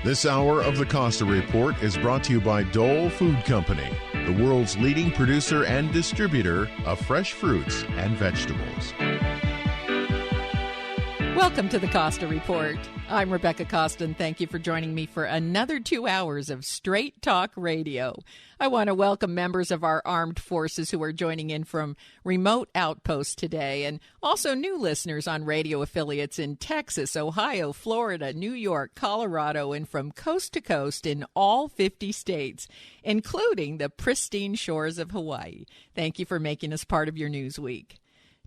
This hour of the Costa Report is brought to you by Dole Food Company, the world's leading producer and distributor of fresh fruits and vegetables. Welcome to the Costa Report. I'm Rebecca Costa, and thank you for joining me for another 2 hours of straight talk radio. I want to welcome members of our armed forces who are joining in from remote outposts today, and also new listeners on radio affiliates in Texas, Ohio, Florida, New York, Colorado, and from coast to coast in all 50 states, including the pristine shores of Hawaii. Thank you for making us part of your news week.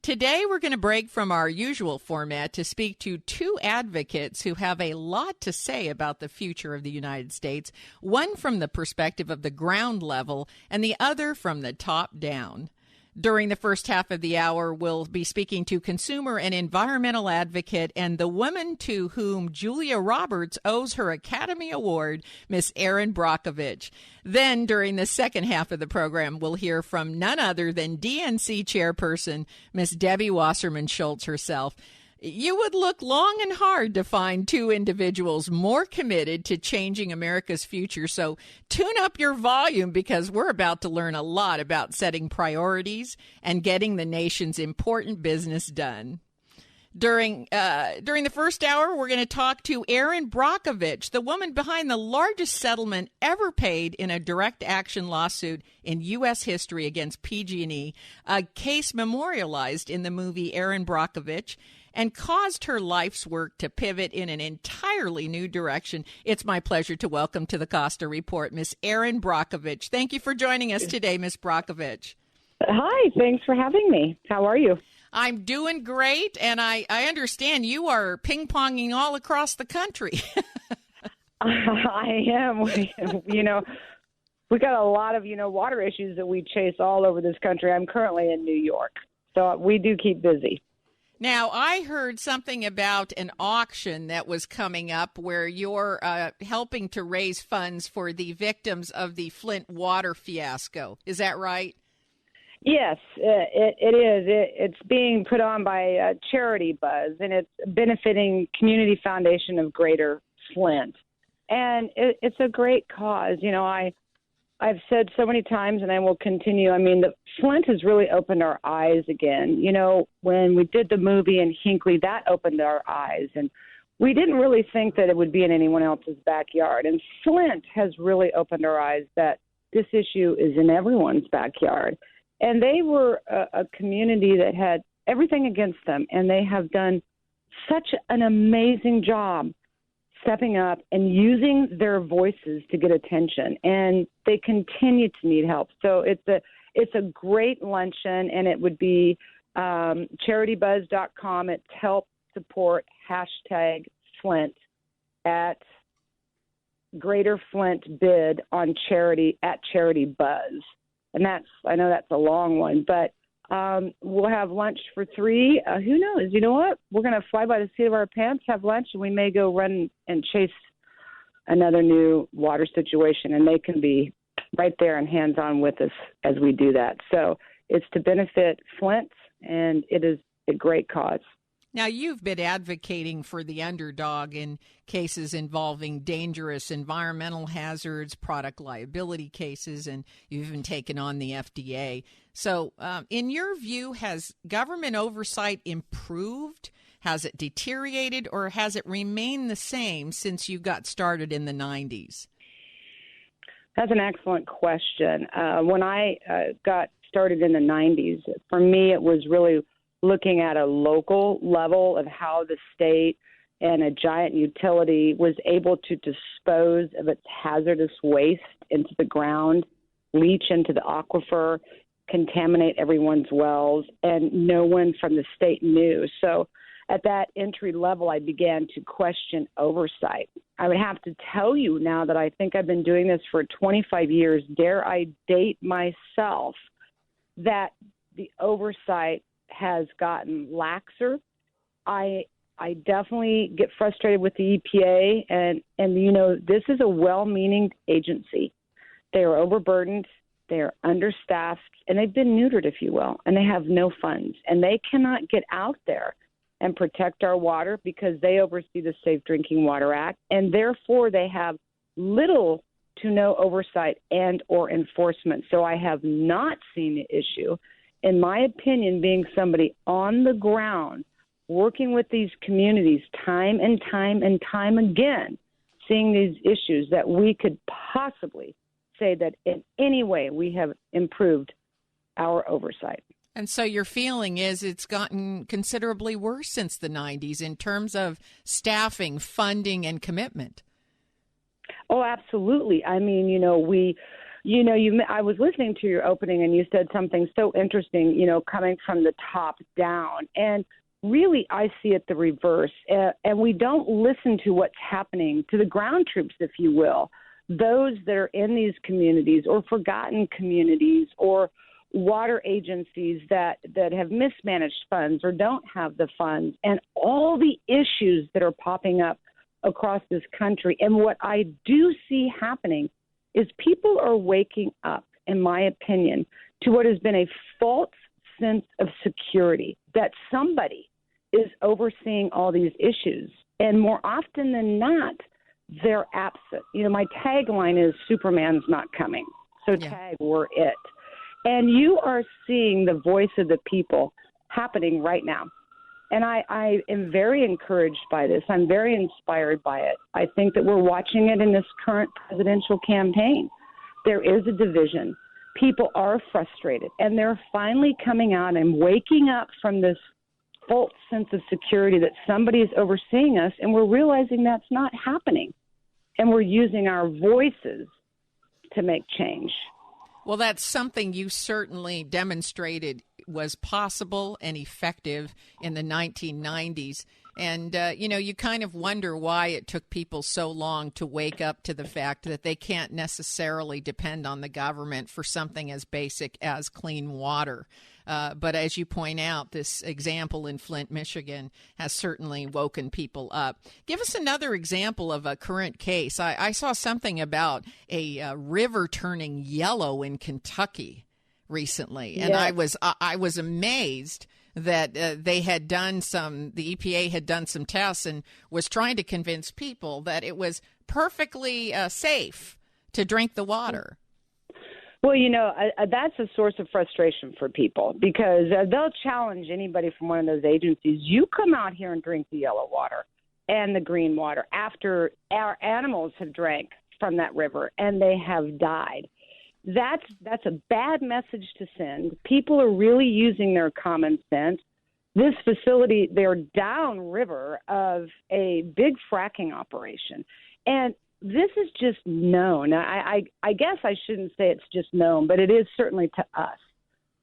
Today, we're going to break from our usual format to speak to two advocates who have a lot to say about the future of the United States, one from the perspective of the ground level and the other from the top down. During the first half of the hour, we'll be speaking to consumer and environmental advocate and the woman to whom Julia Roberts owes her Academy Award, Miss Erin Brockovich. Then, during the second half of the program, we'll hear from none other than DNC Chairperson, Miss Debbie Wasserman Schultz herself. You would look long and hard to find two individuals more committed to changing America's future. So tune up your volume because we're about to learn a lot about setting priorities and getting the nation's important business done. During the first hour, we're going to talk to Erin Brockovich, the woman behind the largest settlement ever paid in a direct action lawsuit in U.S. history against PG&E, a case memorialized in the movie Erin Brockovich, and caused her life's work to pivot in an entirely new direction. It's my pleasure to welcome to the Costa Report, Miss Erin Brockovich. Thank you for joining us today, Miss Brockovich. Hi, thanks for having me. How are you? I'm doing great, and I understand you are ping-ponging all across the country. I am. We got a lot of, water issues that we chase all over this country. I'm currently in New York, so we do keep busy. Now, I heard something about an auction that was coming up where you're helping to raise funds for the victims of the Flint water fiasco. Is that right? Yes, it is. It's being put on by Charity Buzz, and it's benefiting Community Foundation of Greater Flint. And it's a great cause. I've said so many times, and I will continue. The Flint has really opened our eyes again. When we did the movie in Hinckley, that opened our eyes. And we didn't really think that it would be in anyone else's backyard. And Flint has really opened our eyes that this issue is in everyone's backyard. And they were a community that had everything against them, and they have done such an amazing job stepping up and using their voices to get attention, and they continue to need help. So it's a great luncheon, and it would be CharityBuzz.com. It's help support #Flint at Greater Flint bid on charity at Charity Buzz. And I know that's a long one, but we'll have lunch for 3. Who knows? You know what? We're going to fly by the seat of our pants, have lunch, and we may go run and chase another new water situation. And they can be right there and hands-on with us as we do that. So it's to benefit Flint, and it is a great cause. Now, you've been advocating for the underdog in cases involving dangerous environmental hazards, product liability cases, and you've even taken on the FDA. So, in your view, has government oversight improved? Has it deteriorated, or has it remained the same since you got started in the 90s? That's an excellent question. When I got started in the 90s, for me, it was really looking at a local level of how the state and a giant utility was able to dispose of its hazardous waste into the ground, leach into the aquifer, contaminate everyone's wells, and no one from the state knew. So at that entry level, I began to question oversight. I would have to tell you now that I think I've been doing this for 25 years, dare I date myself, that the oversight has gotten laxer. I definitely get frustrated with the EPA, and this is a well-meaning agency. They are overburdened, they are understaffed, and they've been neutered, if you will, and they have no funds, and they cannot get out there and protect our water because they oversee the Safe Drinking Water Act, and therefore they have little to no oversight and or enforcement. So I have not seen the issue, in my opinion, being somebody on the ground working with these communities time and time and time again, seeing these issues, that we could possibly say that in any way we have improved our oversight. And so your feeling is it's gotten considerably worse since the 90s in terms of staffing, funding, and commitment. Oh, absolutely. I mean, I was listening to your opening and you said something so interesting, coming from the top down. And really, I see it the reverse. And we don't listen to what's happening to the ground troops, if you will, those that are in these communities or forgotten communities or water agencies that have mismanaged funds or don't have the funds, and all the issues that are popping up across this country. And what I do see happening is people are waking up, in my opinion, to what has been a false sense of security, that somebody is overseeing all these issues. And more often than not, they're absent. My tagline is Superman's not coming. So tag, we're it. And you are seeing the voice of the people happening right now. And I am very encouraged by this. I'm very inspired by it. I think that we're watching it in this current presidential campaign. There is a division. People are frustrated, and they're finally coming out and waking up from this false sense of security that somebody is overseeing us, and we're realizing that's not happening. And we're using our voices to make change. Well, that's something you certainly demonstrated was possible and effective in the 1990s. And, you kind of wonder why it took people so long to wake up to the fact that they can't necessarily depend on the government for something as basic as clean water. But as you point out, this example in Flint, Michigan, has certainly woken people up. Give us another example of a current case. I saw something about a river turning yellow in Kentucky recently, and Yes. I was amazed that the EPA had done some tests and was trying to convince people that it was perfectly safe to drink the water. Well, that's a source of frustration for people because they'll challenge anybody from one of those agencies. You come out here and drink the yellow water and the green water after our animals have drank from that river and they have died. That's a bad message to send. People are really using their common sense. This facility, they're downriver of a big fracking operation. And this is just known. I guess I shouldn't say it's just known, but it is certainly to us.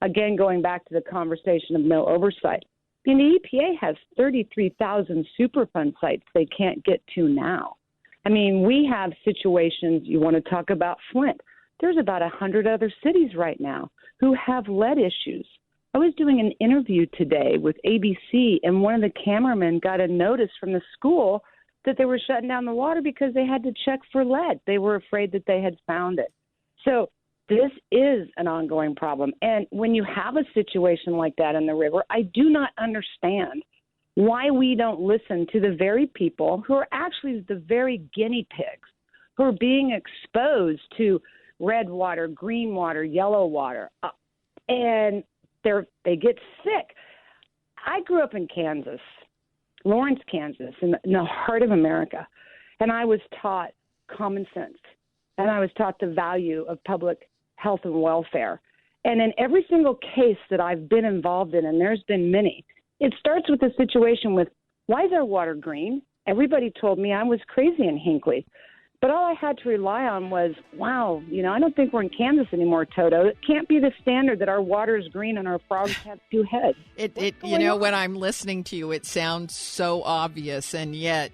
Again, going back to the conversation of no oversight. The EPA has 33,000 Superfund sites they can't get to now. I mean, we have situations, you want to talk about Flint. There's about 100 other cities right now who have lead issues. I was doing an interview today with ABC, and one of the cameramen got a notice from the school that they were shutting down the water because they had to check for lead. They were afraid that they had found it. So this is an ongoing problem. And when you have a situation like that in the river, I do not understand why we don't listen to the very people who are actually the very guinea pigs who are being exposed to red water, green water, yellow water, and they get sick. I grew up in Kansas, Lawrence, Kansas, in the heart of America, and I was taught common sense, and I was taught the value of public health and welfare. And in every single case that I've been involved in, and there's been many, it starts with a situation with, why is our water green? Everybody told me I was crazy in Hinckley. But all I had to rely on was, wow, I don't think we're in Kansas anymore, Toto. It can't be the standard that our water is green and our frogs have two heads. When I'm listening to you, it sounds so obvious, and yet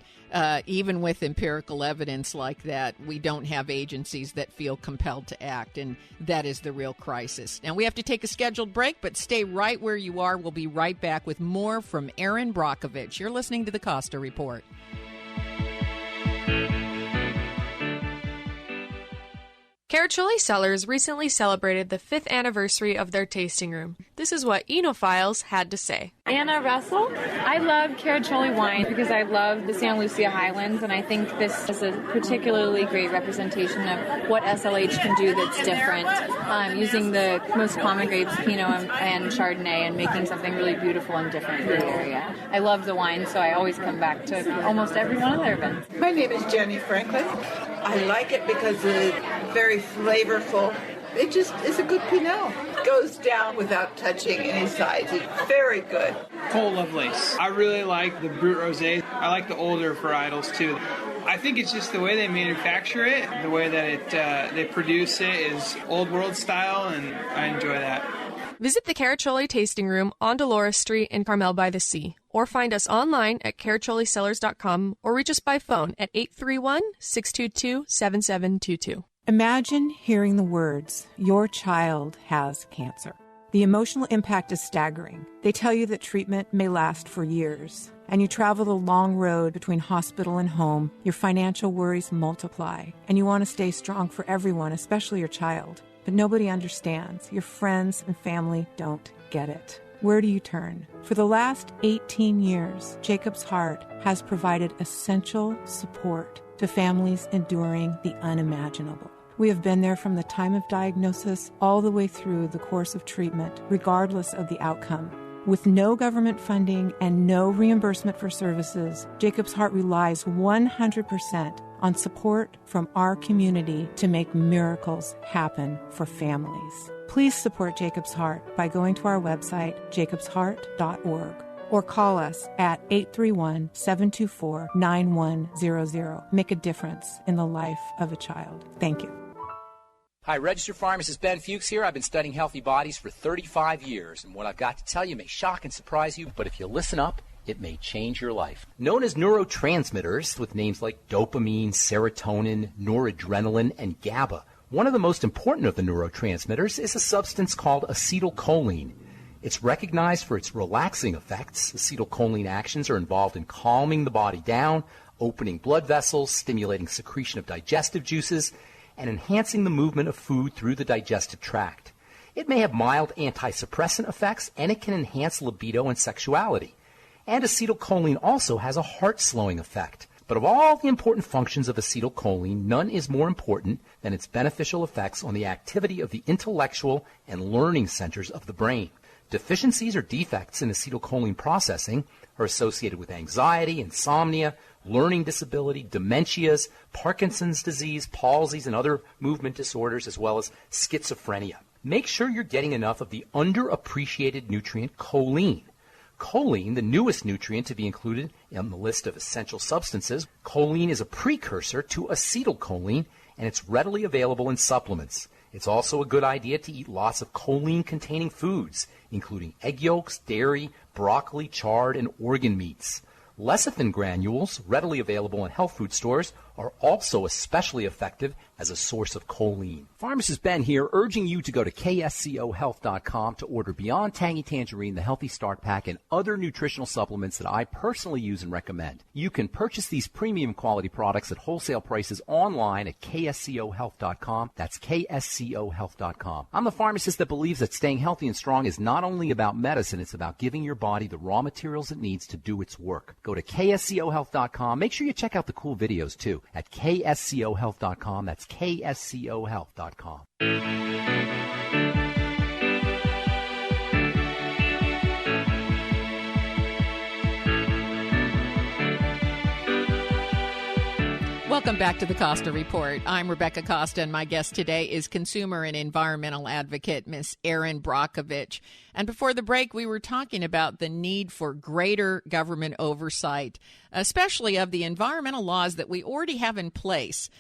even with empirical evidence like that, we don't have agencies that feel compelled to act, and that is the real crisis. Now, we have to take a scheduled break, but stay right where you are. We'll be right back with more from Erin Brockovich. You're listening to the Costa Report. Caracholi Cellars recently celebrated the 5th anniversary of their tasting room. This is what Enophiles had to say. Anna Russell. I love Caracholi wine because I love the Santa Lucia Highlands, and I think this is a particularly great representation of what SLH can do that's different, using the most common grapes, Pinot and Chardonnay, and making something really beautiful and different for the area. I love the wine, so I always come back to almost every one of their events. My name is Jenny Franklin. I like it because it's very flavorful. It just is a good Pinot. Goes down without touching any sides. It's very good. Cole Lovelace. I really like the Brut Rosé. I like the older varietals too. I think it's just the way they manufacture it, the way that they produce it is old world style, and I enjoy that. Visit the Caracholi Tasting Room on Dolores Street in Carmel by the Sea, or find us online at caracholicellars.com, or reach us by phone at 831-622-7722. Imagine hearing the words, "Your child has cancer." The emotional impact is staggering. They tell you that treatment may last for years, and you travel the long road between hospital and home. Your financial worries multiply, and you want to stay strong for everyone, especially your child. But nobody understands. Your friends and family don't get it. Where do you turn? For the last 18 years, Jacob's Heart has provided essential support to families enduring the unimaginable. We have been there from the time of diagnosis all the way through the course of treatment, regardless of the outcome. With no government funding and no reimbursement for services, Jacob's Heart relies 100% on support from our community to make miracles happen for families. Please support Jacob's Heart by going to our website, jacobsheart.org, or call us at 831-724-9100. Make a difference in the life of a child. Thank you. Hi, Registered Pharmacist Ben Fuchs here. I've been studying healthy bodies for 35 years, and what I've got to tell you may shock and surprise you, but if you listen up, it may change your life. Known as neurotransmitters, with names like dopamine, serotonin, noradrenaline, and GABA, one of the most important of the neurotransmitters is a substance called acetylcholine. It's recognized for its relaxing effects. Acetylcholine actions are involved in calming the body down, opening blood vessels, stimulating secretion of digestive juices, and enhancing the movement of food through the digestive tract. It may have mild anti-suppressant effects, and it can enhance libido and sexuality. And acetylcholine also has a heart-slowing effect. But of all the important functions of acetylcholine, none is more important than its beneficial effects on the activity of the intellectual and learning centers of the brain. Deficiencies or defects in acetylcholine processing are associated with anxiety, insomnia, learning disability, dementias, Parkinson's disease, palsies, and other movement disorders, as well as schizophrenia. Make sure you're getting enough of the underappreciated nutrient choline. Choline, the newest nutrient to be included in the list of essential substances. Choline is a precursor to acetylcholine, and it's readily available in supplements. It's also a good idea to eat lots of choline-containing foods, including egg yolks, dairy, broccoli, chard, and organ meats. Lecithin granules, readily available in health food stores, are also especially effective as a source of choline. Pharmacist Ben here, urging you to go to kscohealth.com to order Beyond Tangy Tangerine, the Healthy Start Pack, and other nutritional supplements that I personally use and recommend. You can purchase these premium quality products at wholesale prices online at kscohealth.com. That's kscohealth.com. I'm the pharmacist that believes that staying healthy and strong is not only about medicine, it's about giving your body the raw materials it needs to do its work. Go to kscohealth.com. Make sure you check out the cool videos, too, at kscohealth.com. That's kscohealth.com. Welcome back to the Costa Report. I'm Rebecca Costa, and my guest today is consumer and environmental advocate Miss Erin Brockovich. And before the break, we were talking about the need for greater government oversight, especially of the environmental laws that we already have in place.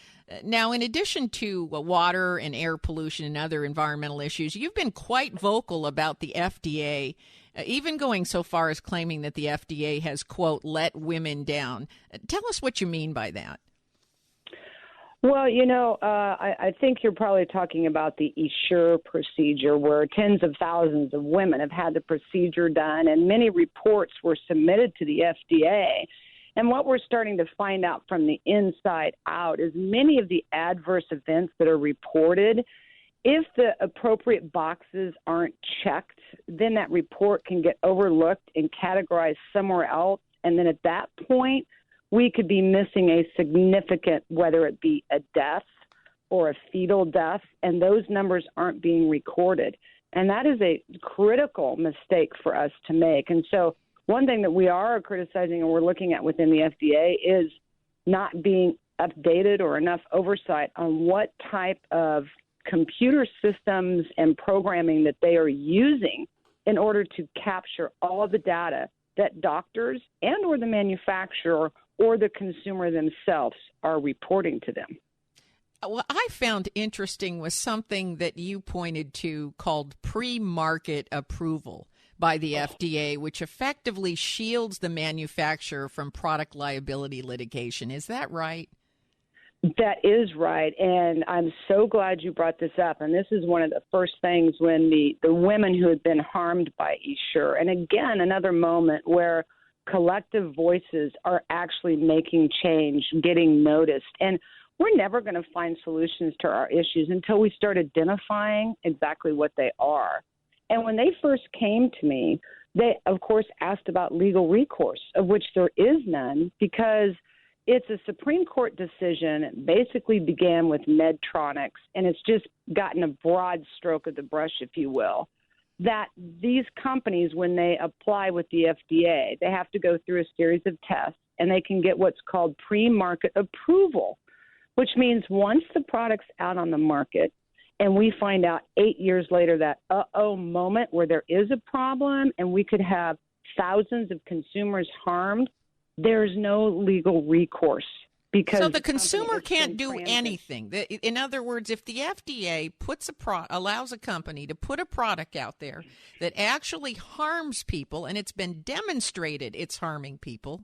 Now, in addition to water and air pollution and other environmental issues, you've been quite vocal about the FDA, even going so far as claiming that the FDA has, quote, let women down. Tell us what you mean by that. Well, I think you're probably talking about the Essure procedure, where tens of thousands of women have had the procedure done, and many reports were submitted to the FDA. And what we're starting to find out from the inside out is many of the adverse events that are reported, if the appropriate boxes aren't checked, then that report can get overlooked and categorized somewhere else. And then at that point, we could be missing a significant, whether it be a death or a fetal death, and those numbers aren't being recorded. And that is a critical mistake for us to make. And so one thing that we are criticizing and we're looking at within the FDA is not being updated or enough oversight on what type of computer systems and programming that they are using in order to capture all of the data that doctors and or the manufacturer or the consumer themselves are reporting to them. What I found interesting was something that you pointed to called pre-market approval by the FDA, which effectively shields the manufacturer from product liability litigation. Is that right? That is right, and I'm so glad you brought this up. And this is one of the first things when the women who had been harmed by Essure, and again, another moment where collective voices are actually making change, getting noticed. And we're never going to find solutions to our issues until we start identifying exactly what they are. And when they first came to me, they, of course, asked about legal recourse, of which there is none, because it's a Supreme Court decision. It basically began with Medtronics, and it's just gotten a broad stroke of the brush, if you will, that these companies, when they apply with the FDA, they have to go through a series of tests, and they can get what's called pre-market approval, which means once the product's out on the market and we find out 8 years later that moment where there is a problem and we could have thousands of consumers harmed, there's no legal recourse. Because so the consumer can't do anything. In other words, if the FDA allows a company to put a product out there that actually harms people, and it's been demonstrated it's harming people,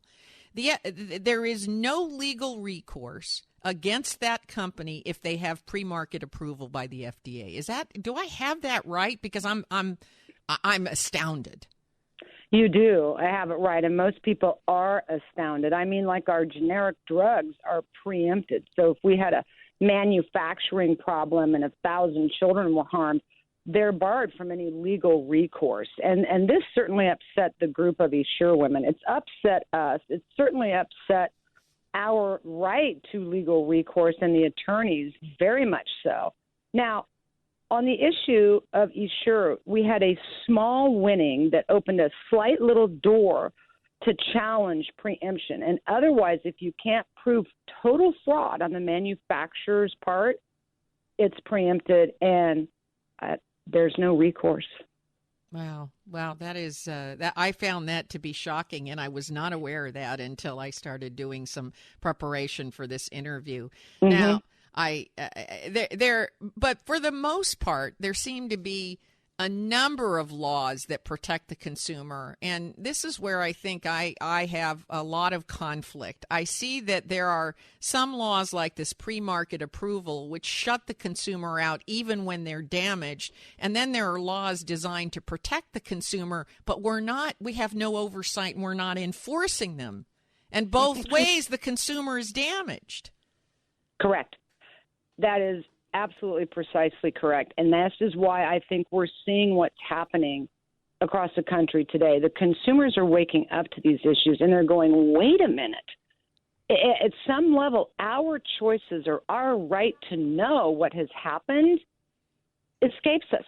there is no legal recourse against that company if they have pre-market approval by the FDA. Do I have that right? Because I'm astounded. You do. I have it right. And most people are astounded. I mean, like our generic drugs are preempted. So if we had a manufacturing problem and 1,000 children were harmed, they're barred from any legal recourse. And this certainly upset the group of Essure women. It's upset us. It's certainly upset our right to legal recourse and the attorneys very much so. Now, on the issue of Essure, we had a small winning that opened a slight little door to challenge preemption. And otherwise, if you can't prove total fraud on the manufacturer's part, it's preempted and there's no recourse. Wow, that is that. I found that to be shocking, and I was not aware of that until I started doing some preparation for this interview. Mm-hmm. Now, but for the most part, there seem to be a number of laws that protect the consumer, and this is where I think I have a lot of conflict. I see that there are some laws like this pre-market approval which shut the consumer out even when they're damaged, and then there are laws designed to protect the consumer, but we have no oversight and we're not enforcing them. And both ways the consumer is damaged. Correct. That is absolutely precisely correct. And this is why I think we're seeing what's happening across the country today. The consumers are waking up to these issues and they're going, wait a minute. At some level, our choices or our right to know what has happened escapes us.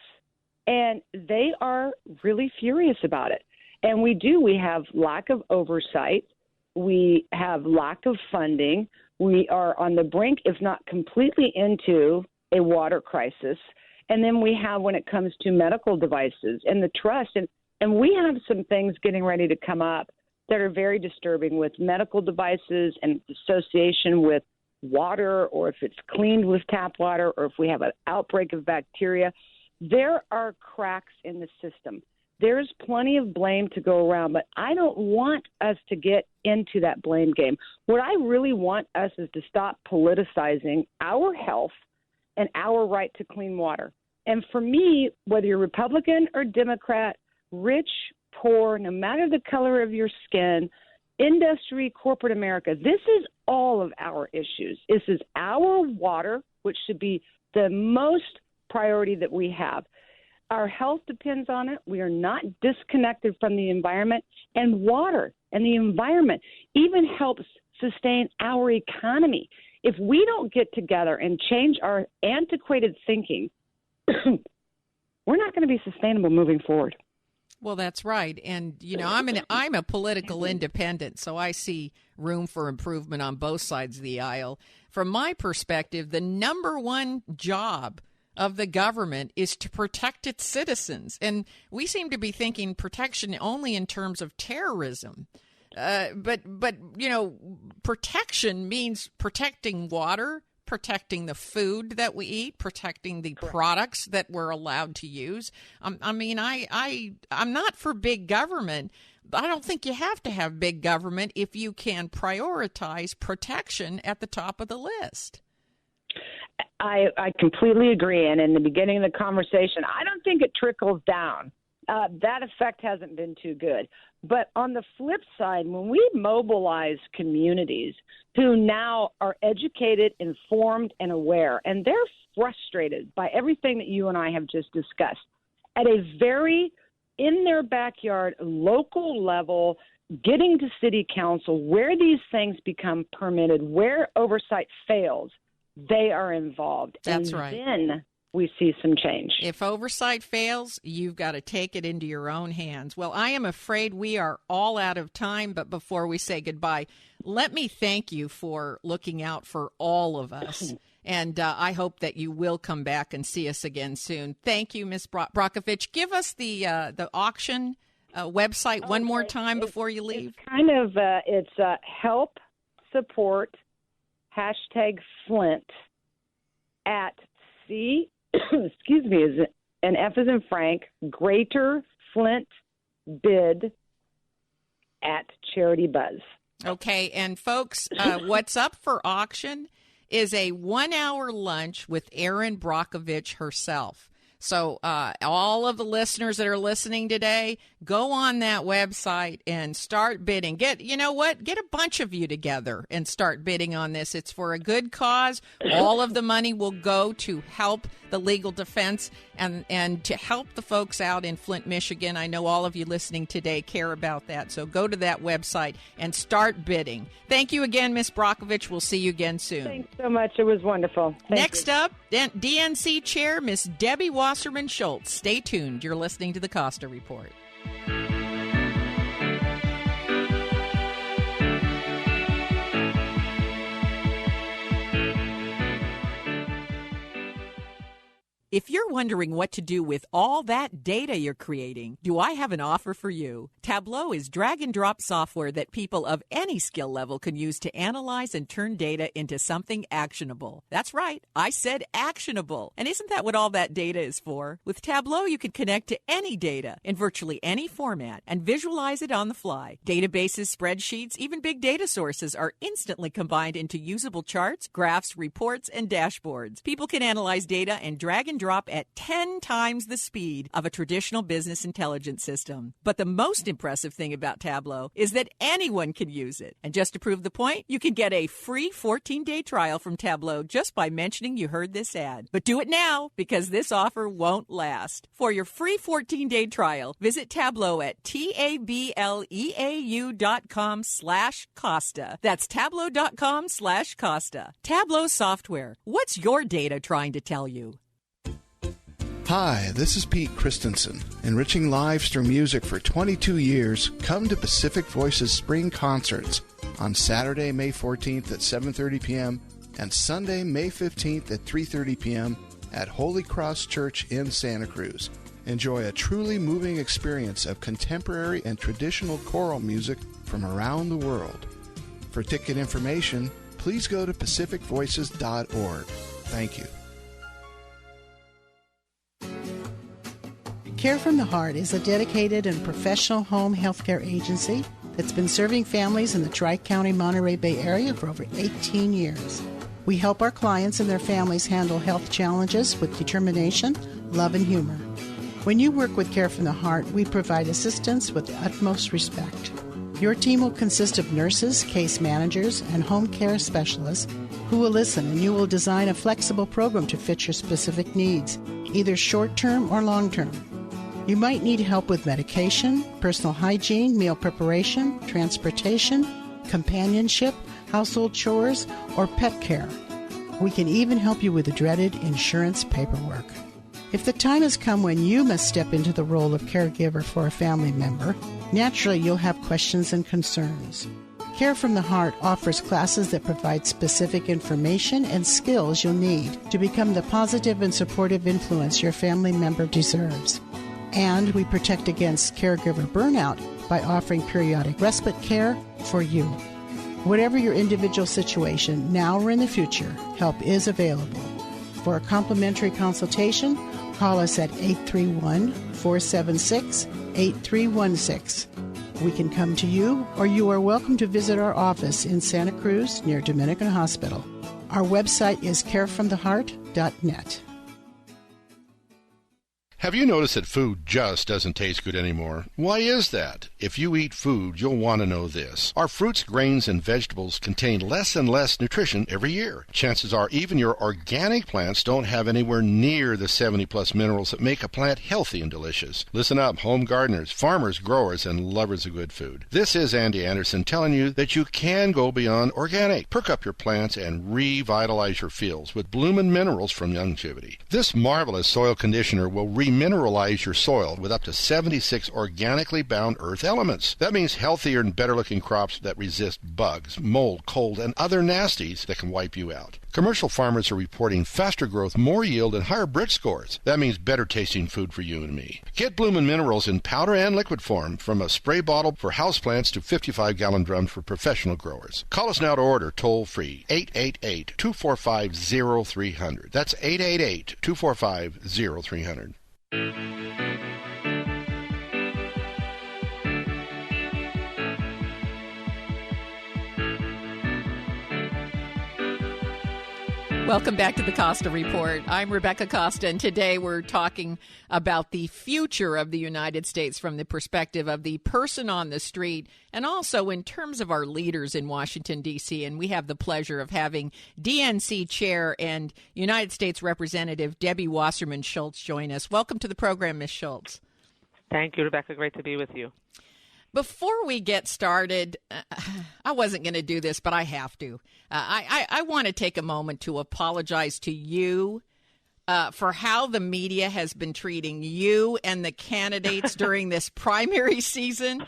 And they are really furious about it. And we have lack of oversight. We have lack of funding. We are on the brink, if not completely into a water crisis. And then we have, when it comes to medical devices and the trust, and we have some things getting ready to come up that are very disturbing with medical devices and association with water, or if it's cleaned with tap water, or if we have an outbreak of bacteria. There are cracks in the system. There's plenty of blame to go around, but I don't want us to get into that blame game. What I really want us is to stop politicizing our health and our right to clean water. And for me, whether you're Republican or Democrat, rich, poor, no matter the color of your skin, industry, corporate America. This is all of our issues. This is our water, which should be the most priority that we have. Our health depends on it. We are not disconnected from the environment. And water and the environment even helps sustain our economy. If we don't get together and change our antiquated thinking, we're not going to be sustainable moving forward. Well, that's right. And, you know, I'm a political independent, so I see room for improvement on both sides of the aisle. From my perspective, the number one job of the government is to protect its citizens. And we seem to be thinking protection only in terms of terrorism. But you know, protection means protecting water, protecting the food that we eat, protecting the products that we're allowed to use. I'm not for big government. I don't think you have to have big government if you can prioritize protection at the top of the list. I completely agree. And in the beginning of the conversation, I don't think it trickles down. That effect hasn't been too good. But on the flip side, when we mobilize communities who now are educated, informed, and aware, and they're frustrated by everything that you and I have just discussed, at a very in their backyard, local level, getting to city council, where these things become permitted, where oversight fails, they are involved. That's and right. Then we see some change. If oversight fails, you've got to take it into your own hands. Well, I am afraid we are all out of time, but before we say goodbye, let me thank you for looking out for all of us. And I hope that you will come back and see us again soon. Thank you, Ms. Brockovich. Give us the auction website one more time before you leave. It's kind of help support #Flint at C. Excuse me, is an F as in Frank, Greater Flint bid at Charity Buzz. Okay, and folks, what's up for auction is a 1-hour lunch with Erin Brockovich herself. So all of the listeners that are listening today, go on that website and start bidding. Get a bunch of you together and start bidding on this. It's for a good cause. All of the money will go to help the legal defense and to help the folks out in Flint, Michigan. I know all of you listening today care about that. So go to that website and start bidding. Thank you again, Ms. Brockovich. We'll see you again soon. Thanks so much. It was wonderful. Next up, DNC Chair, Ms. Debbie Wasserman Schultz. Stay tuned. You're listening to the Costa Report. If you're wondering what to do with all that data you're creating, do I have an offer for you? Tableau is drag-and-drop software that people of any skill level can use to analyze and turn data into something actionable. That's right, I said actionable. And isn't that what all that data is for? With Tableau, you can connect to any data in virtually any format and visualize it on the fly. Databases, spreadsheets, even big data sources are instantly combined into usable charts, graphs, reports, and dashboards. People can analyze data and drag and drop at 10 times the speed of a traditional business intelligence system. But the most impressive thing about Tableau is that anyone can use it. And just to prove the point, you can get a free 14-day trial from Tableau just by mentioning you heard this ad. But do it now, because this offer won't last. For your free 14-day trial, visit Tableau at tableau.com/Costa. That's tableau.com/Costa. Tableau software. What's your data trying to tell you? Hi, this is Pete Christensen. Enriching lives through music for 22 years, come to Pacific Voices Spring Concerts on Saturday, May 14th at 7:30 p.m. and Sunday, May 15th at 3:30 p.m. at Holy Cross Church in Santa Cruz. Enjoy a truly moving experience of contemporary and traditional choral music from around the world. For ticket information, please go to pacificvoices.org. Thank you. Care from the Heart is a dedicated and professional home healthcare agency that's been serving families in the Tri-County Monterey Bay area for over 18 years. We help our clients and their families handle health challenges with determination, love, and humor. When you work with Care from the Heart, we provide assistance with the utmost respect. Your team will consist of nurses, case managers, and home care specialists who will listen, and you will design a flexible program to fit your specific needs, either short-term or long-term. You might need help with medication, personal hygiene, meal preparation, transportation, companionship, household chores, or pet care. We can even help you with the dreaded insurance paperwork. If the time has come when you must step into the role of caregiver for a family member, naturally you'll have questions and concerns. Care from the Heart offers classes that provide specific information and skills you'll need to become the positive and supportive influence your family member deserves. And we protect against caregiver burnout by offering periodic respite care for you. Whatever your individual situation, now or in the future, help is available. For a complimentary consultation, call us at 831-476-8316. We can come to you, or you are welcome to visit our office in Santa Cruz near Dominican Hospital. Our website is carefromtheheart.net. Have you noticed that food just doesn't taste good anymore? Why is that? If you eat food, you'll want to know this. Our fruits, grains, and vegetables contain less and less nutrition every year. Chances are even your organic plants don't have anywhere near the 70-plus minerals that make a plant healthy and delicious. Listen up, home gardeners, farmers, growers, and lovers of good food. This is Andy Anderson telling you that you can go beyond organic. Perk up your plants and revitalize your fields with Bloomin' Minerals from Longevity. This marvelous soil conditioner will remineralize your soil with up to 76 organically bound earth elements. That means healthier and better-looking crops that resist bugs, mold, cold, and other nasties that can wipe you out. Commercial farmers are reporting faster growth, more yield, and higher Brit scores. That means better-tasting food for you and me. Get Bloomin' Minerals in powder and liquid form, from a spray bottle for houseplants to 55-gallon drums for professional growers. Call us now to order toll-free, 888-245-0300. That's 888-245-0300. Welcome back to the Costa Report. I'm Rebecca Costa, and today we're talking about the future of the United States from the perspective of the person on the street, and also in terms of our leaders in Washington, D.C. And we have the pleasure of having DNC Chair and United States Representative Debbie Wasserman Schultz join us. Welcome to the program, Ms. Schultz. Thank you, Rebecca. Great to be with you. Before we get started, I wasn't going to do this, but I have to. I want to take a moment to apologize to you for how the media has been treating you and the candidates during this primary season.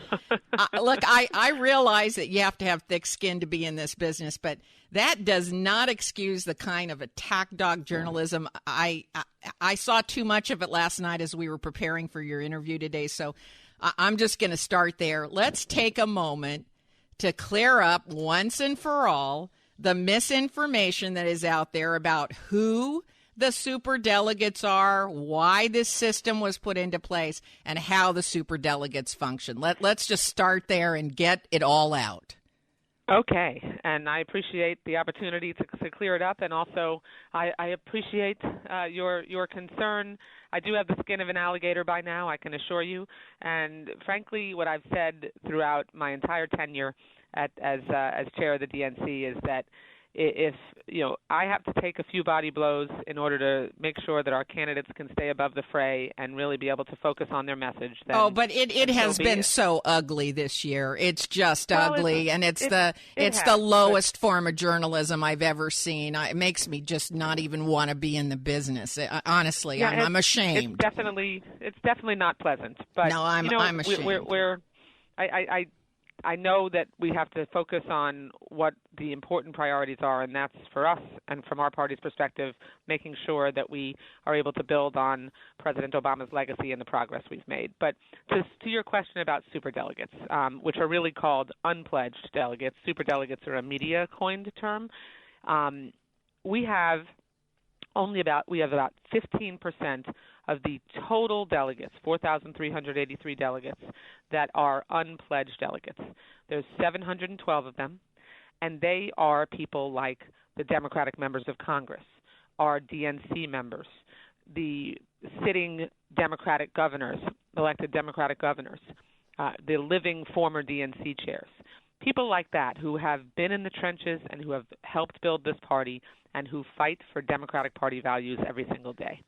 Look, I realize that you have to have thick skin to be in this business, but that does not excuse the kind of attack dog journalism. I saw too much of it last night as we were preparing for your interview today, so I'm just going to start there. Let's take a moment to clear up once and for all the misinformation that is out there about who the superdelegates are, why this system was put into place, and how the superdelegates function. Let's just start there and get it all out. Okay, and I appreciate the opportunity to clear it up, and also I appreciate your concern. I do have the skin of an alligator by now, I can assure you, and frankly, what I've said throughout my entire tenure as chair of the DNC is that if I have to take a few body blows in order to make sure that our candidates can stay above the fray and really be able to focus on their message. Then, but it has been so ugly this year. It's just ugly, and it's the lowest form of journalism I've ever seen. It makes me just not even want to be in the business. Honestly, yeah, I'm ashamed. It's definitely not pleasant. But no, I'm ashamed. I know that we have to focus on what the important priorities are, and that's for us and from our party's perspective, making sure that we are able to build on President Obama's legacy and the progress we've made. But to your question about superdelegates, which are really called unpledged delegates, superdelegates are a media-coined term. We have about 15% of the total delegates, 4,383 delegates, that are unpledged delegates. There's 712 of them, and they are people like the Democratic members of Congress, our DNC members, the sitting Democratic governors, elected Democratic governors, the living former DNC chairs. People like that who have been in the trenches and who have helped build this party and who fight for Democratic Party values every single day.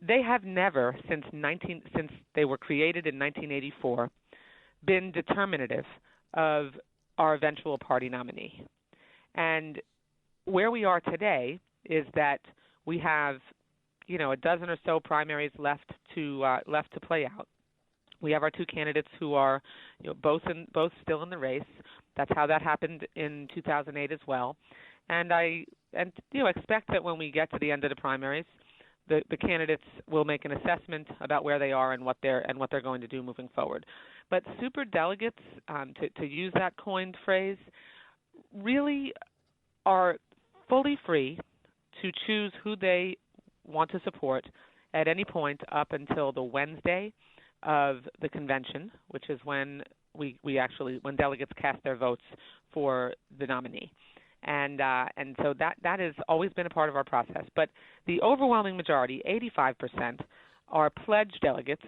They have never, since they were created in 1984, been determinative of our eventual party nominee. And where we are today is that we have, a dozen or so primaries left to play out. We have our two candidates who are, both still in the race. That's how that happened in 2008 as well. And I expect that when we get to the end of the primaries, the candidates will make an assessment about where they are and what they're going to do moving forward. But super delegates, to use that coined phrase, really are fully free to choose who they want to support at any point up until the Wednesday of the convention, which is when when delegates cast their votes for the nominee. And so that has always been a part of our process. But the overwhelming majority, 85%, are pledged delegates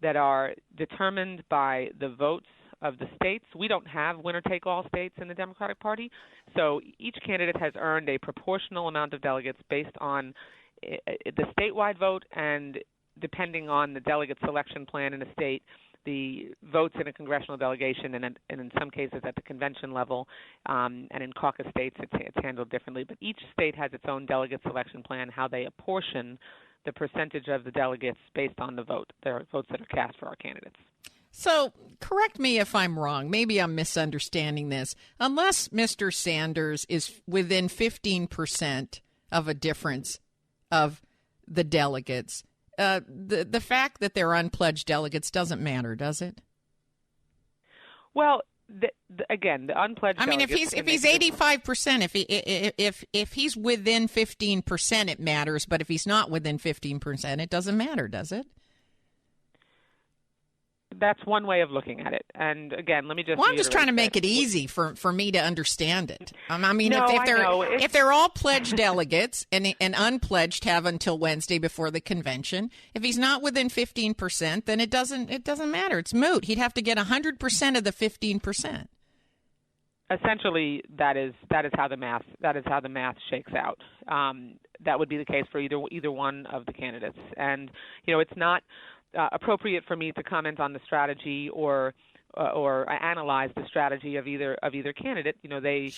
that are determined by the votes of the states. We don't have winner-take-all states in the Democratic Party, so each candidate has earned a proportional amount of delegates based on the statewide vote, and depending on the delegate selection plan in a state, the votes in a congressional delegation, and in some cases at the convention level, and in caucus states it's handled differently. But each state has its own delegate selection plan, how they apportion the percentage of the delegates based on the votes that are cast for our candidates. So correct me if I'm wrong. Maybe I'm misunderstanding this. Unless Mr. Sanders is within 15% of a difference of the delegates, the fact that they're unpledged delegates doesn't matter, does it? Well, again, the unpledged. I mean, if he's 85%, if he's within 15%, it matters. But if he's not within 15%, it doesn't matter, does it? That's one way of looking at it. And again, let me just. Well, I'm just trying to make it easy for me to understand it. I mean, no, if they're all pledged delegates and unpledged have until Wednesday before the convention, if he's not within 15%, then it doesn't matter. It's moot. He'd have to get 100% of the 15%. Essentially, that is how the math shakes out. That would be the case for either one of the candidates, and it's not appropriate for me to comment on the strategy or analyze the strategy of either candidate. They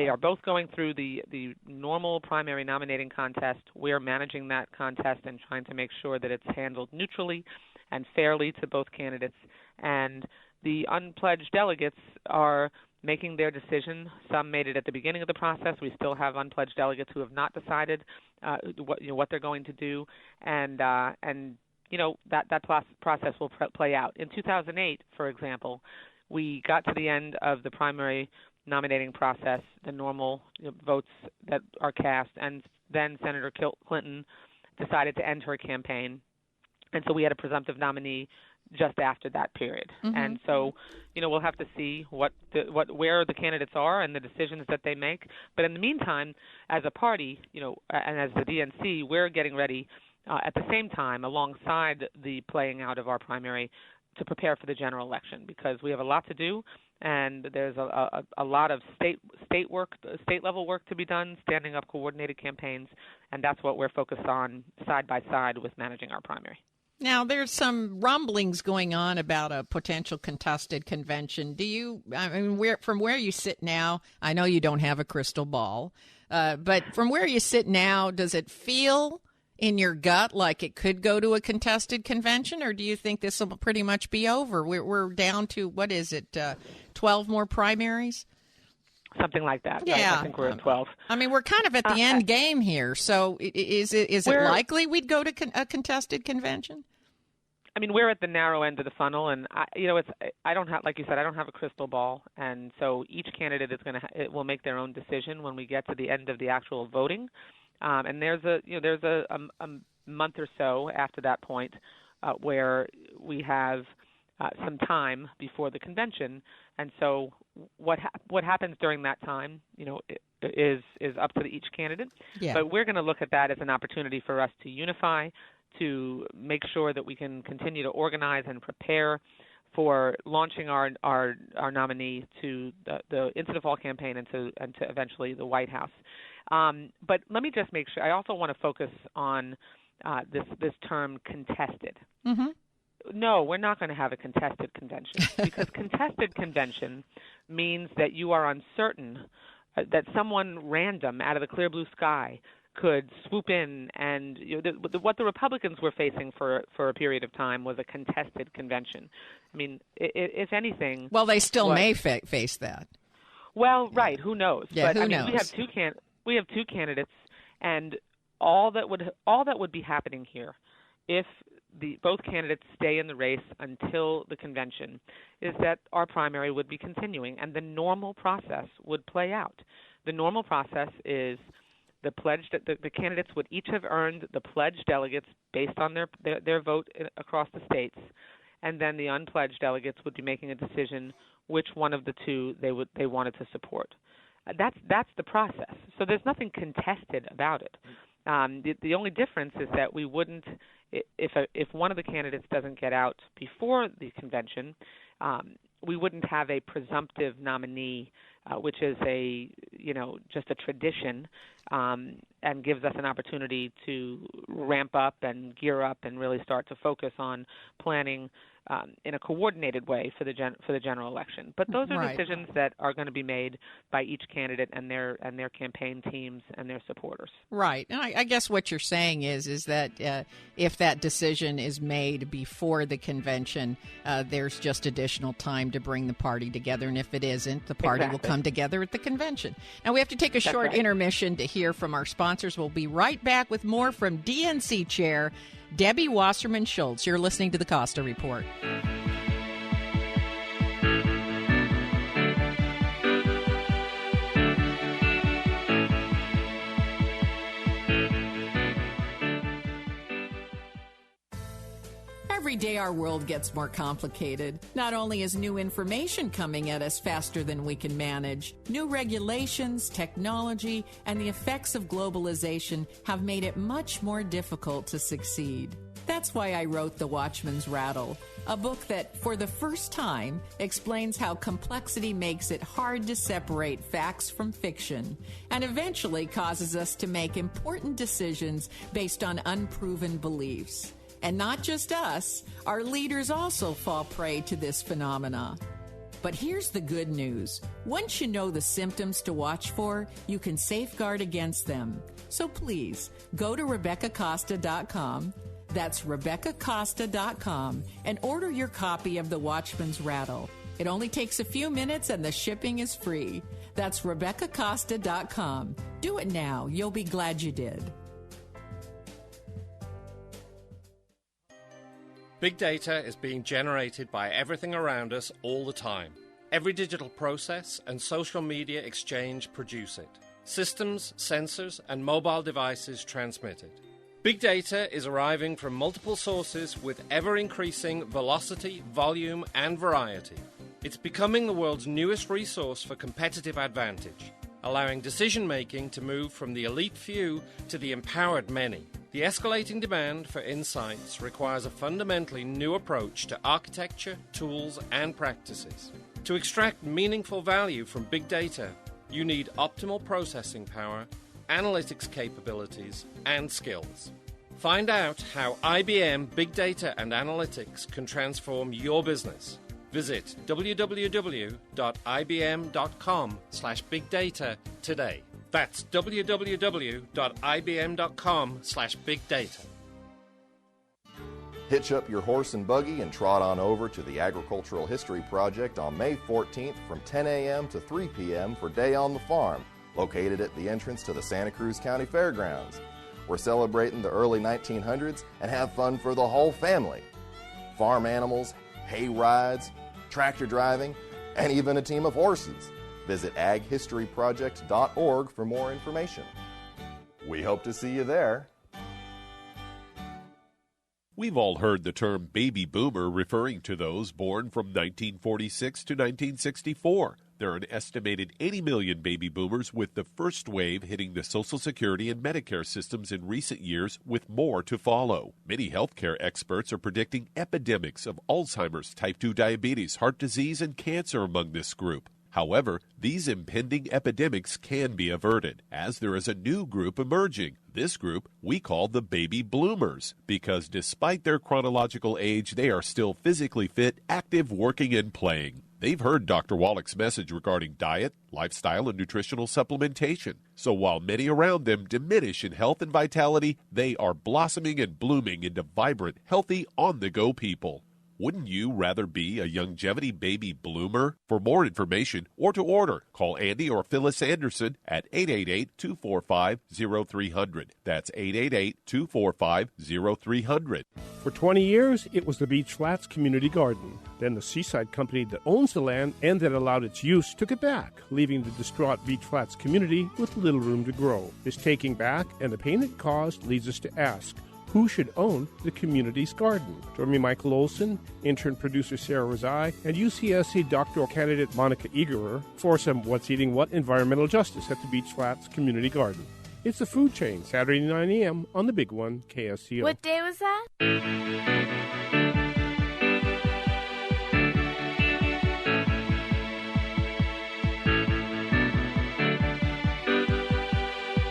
are both going through the normal primary nominating contest. We're managing that contest and trying to make sure that it's handled neutrally and fairly to both candidates. And the unpledged delegates are making their decision. Some made it at the beginning of the process. We still have unpledged delegates who have not decided what they're going to do, and that process will play out. In 2008, for example, we got to the end of the primary nominating process, the normal votes that are cast, and then Senator Clinton decided to end her campaign, and so we had a presumptive nominee just after that period. Mm-hmm. And so, we'll have to see where the candidates are and the decisions that they make. But in the meantime, as a party, and as the DNC, we're getting ready at the same time, alongside the playing out of our primary, to prepare for the general election, because we have a lot to do, and there's a lot of state level work to be done, standing up coordinated campaigns, and that's what we're focused on side by side with managing our primary. Now, there's some rumblings going on about a potential contested convention. From where you sit now, I know you don't have a crystal ball, but from where you sit now, does it feel in your gut like it could go to a contested convention, or do you think this will pretty much be over? We're down to, 12 more primaries? Something like that. Yeah. Right? I think we're at 12. I mean, we're kind of at the end game here. So is it likely we'd go to a contested convention? I mean, we're at the narrow end of the funnel, and I don't have, like you said, I don't have a crystal ball, and so each candidate will make their own decision when we get to the end of the actual voting. And there's a month or so after that point where we have some time before the convention, and so what happens during that time, is up to each candidate. Yeah. But we're going to look at that as an opportunity for us to unify, to make sure that we can continue to organize and prepare for launching our nominee to into the fall campaign and to eventually the White House. But let me just make sure. I also want to focus on this term contested. Mm-hmm. No, we're not going to have a contested convention because contested convention means that you are uncertain that someone random out of the clear blue sky could swoop in, and what the Republicans were facing for a period of time was a contested convention. I mean, if anything, well, they still may face that. Well, right, who knows? Yeah, but who I mean, knows? we have two candidates, and all that would be happening here, if both candidates stay in the race until the convention, is that our primary would be continuing, and the normal process would play out. The normal process is the pledge that the candidates would each have earned the pledged delegates based on their vote across the states, and then the unpledged delegates would be making a decision which one of the two they wanted to support. That's the process. So there's nothing contested about it. The only difference is that we wouldn't, if one of the candidates doesn't get out before the convention, we wouldn't have a presumptive nominee, which is just a tradition, and gives us an opportunity to ramp up and gear up and really start to focus on planning in a coordinated way for the general election. But those are decisions that are going to be made by each candidate and their campaign teams and their supporters. Right. And I guess what you're saying is that if that decision is made before the convention, there's just additional time to bring the party together. And if it isn't, the party will come together at the convention. Now, we have to take a short intermission to hear from our sponsors. We'll be right back with more from DNC Chair Debbie Wasserman Schultz. You're listening to the Costa Report. Every day our world gets more complicated. Not only is new information coming at us faster than we can manage, new regulations, technology, and the effects of globalization have made it much more difficult to succeed. That's why I wrote The Watchman's Rattle, a book that, for the first time, explains how complexity makes it hard to separate facts from fiction, and eventually causes us to make important decisions based on unproven beliefs. And not just us, our leaders also fall prey to this phenomena. But here's the good news. Once you know the symptoms to watch for, you can safeguard against them. So please, go to RebeccaCosta.com, that's RebeccaCosta.com, and order your copy of The Watchman's Rattle. It only takes a few minutes and the shipping is free. That's RebeccaCosta.com. Do it now. You'll be glad you did. Big data is being generated by everything around us all the time. Every digital process and social media exchange produce it. Systems, sensors, and mobile devices transmit it. Big data is arriving from multiple sources with ever-increasing velocity, volume, and variety. It's becoming the world's newest resource for competitive advantage, allowing decision-making to move from the elite few to the empowered many. The escalating demand for insights requires a fundamentally new approach to architecture, tools, and practices. To extract meaningful value from big data, you need optimal processing power, analytics capabilities, and skills. Find out how IBM Big Data and Analytics can transform your business. Visit www.ibm.com/bigdata today. That's www.ibm.com/bigdata. Hitch up your horse and buggy and trot on over to the Agricultural History Project on May 14th from 10 a.m. to 3 p.m. for Day on the Farm, located at the entrance to the Santa Cruz County Fairgrounds. We're celebrating the early 1900s and have fun for the whole family. Farm animals, hay rides, tractor driving, and even a team of horses. Visit aghistoryproject.org for more information. We hope to see you there. We've all heard the term baby boomer referring to those born from 1946 to 1964. There are an estimated 80 million baby boomers, with the first wave hitting the Social Security and Medicare systems in recent years, with more to follow. Many healthcare experts are predicting epidemics of Alzheimer's, type 2 diabetes, heart disease, and cancer among this group. However, these impending epidemics can be averted, as there is a new group emerging. This group we call the baby bloomers, because despite their chronological age, they are still physically fit, active, working, and playing. They've heard Dr. Wallach's message regarding diet, lifestyle, and nutritional supplementation. So while many around them diminish in health and vitality, they are blossoming and blooming into vibrant, healthy, on-the-go people. Wouldn't you rather be a longevity baby bloomer? For more information or to order, call Andy or Phyllis Anderson at 888-245-0300. That's 888-245-0300. For 20 years, it was the Beach Flats Community Garden. Then the Seaside Company that owns the land and that allowed its use took it back, leaving the distraught Beach Flats community with little room to grow. This taking back and the pain it caused leads us to ask, who should own the community's garden? Join me, Michael Olson, intern producer Sarah Razai, and UCSC doctoral candidate Monica Egerer for some What's Eating What environmental justice at the Beach Flats Community Garden. It's the Food Chain, Saturday 9 a.m. on the Big One, KSCO. What day was that?